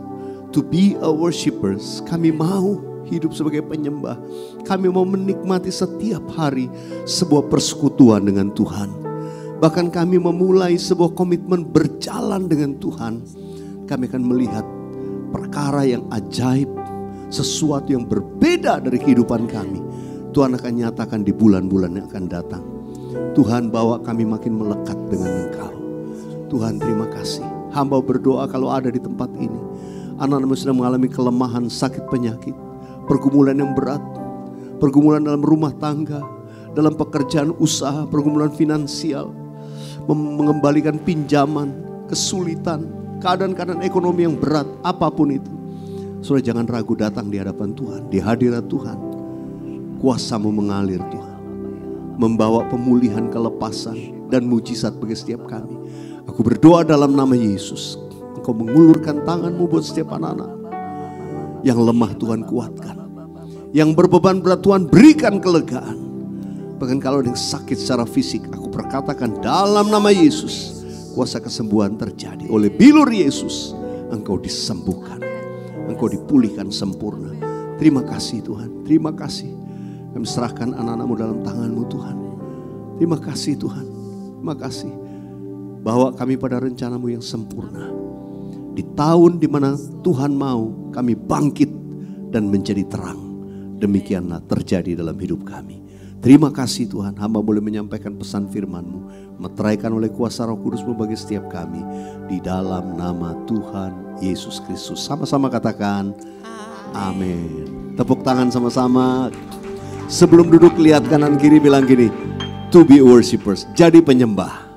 to be a worshippers. Kami mau hidup sebagai penyembah. Kami mau menikmati setiap hari sebuah persekutuan dengan Tuhan. Bahkan kami memulai sebuah komitmen berjalan dengan Tuhan. Kami akan melihat perkara yang ajaib, sesuatu yang berbeda dari kehidupan kami. Tuhan akan nyatakan di bulan-bulan yang akan datang. Tuhan, bawa kami makin melekat dengan Engkau. Tuhan, terima kasih. Hamba berdoa kalau ada di tempat ini, anak-anakmu sedang mengalami kelemahan, sakit, penyakit, pergumulan yang berat, pergumulan dalam rumah tangga, dalam pekerjaan usaha, pergumulan finansial, mengembalikan pinjaman, kesulitan, keadaan-keadaan ekonomi yang berat, apapun itu. Saudara, jangan ragu datang di hadapan Tuhan, di hadirat Tuhan. Kuasa-Mu mengalir Tuhan, membawa pemulihan, kelepasan, dan mujizat bagi setiap kami. Aku berdoa dalam nama Yesus, Engkau mengulurkan tangan-Mu buat setiap anak-anak. Yang lemah Tuhan kuatkan, yang berbeban berat Tuhan berikan kelegaan. Bahkan kalau ada yang sakit secara fisik, aku perkatakan dalam nama Yesus, kuasa kesembuhan terjadi. Oleh bilur Yesus, Engkau disembuhkan, Engkau dipulihkan sempurna. Terima kasih Tuhan, terima kasih. Kami serahkan anak-anak-Mu dalam tangan-Mu Tuhan. Terima kasih Tuhan, terima kasih. Bawa kami pada rencana-Mu yang sempurna. Di tahun di mana Tuhan mau kami bangkit dan menjadi terang. Demikianlah terjadi dalam hidup kami. Terima kasih Tuhan, hamba boleh menyampaikan pesan firman-Mu, meteraikan oleh kuasa Roh Kudus-Mu bagi setiap kami. Di dalam nama Tuhan Yesus Kristus. Sama-sama katakan amin. Tepuk tangan sama-sama. Sebelum duduk lihat kanan kiri, bilang gini, to be worshippers, jadi penyembah.